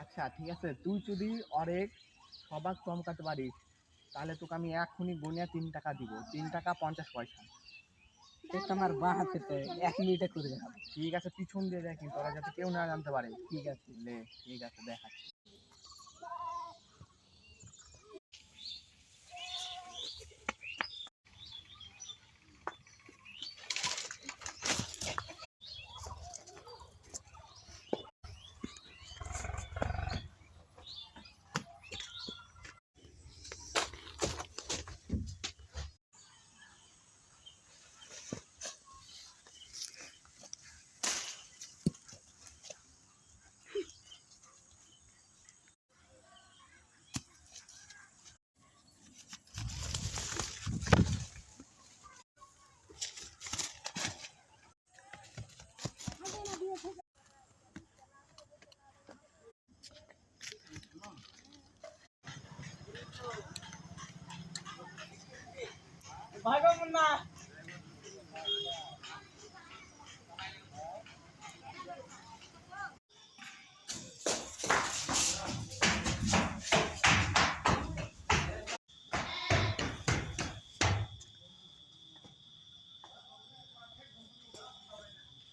আচ্ছা ঠিক আছে, তুই যদি অনেক সবাক চমকাতে পারিস তাহলে তোকে আমি এখনই গুনিয়া 3 টাকা দিব, 3 টাকা 50 পয়সা। এটা আমার বাঁ হাতে তো 1 মিনিটে করে দেখাবো। ঠিক আছে, পিছন দিয়ে দেখ কিন্তু ওরা যাতে কেউ না জানতে পারে। ঠিক আছে। লে, ঠিক আছে দেখাচ্ছি। ভাগো মুন্না।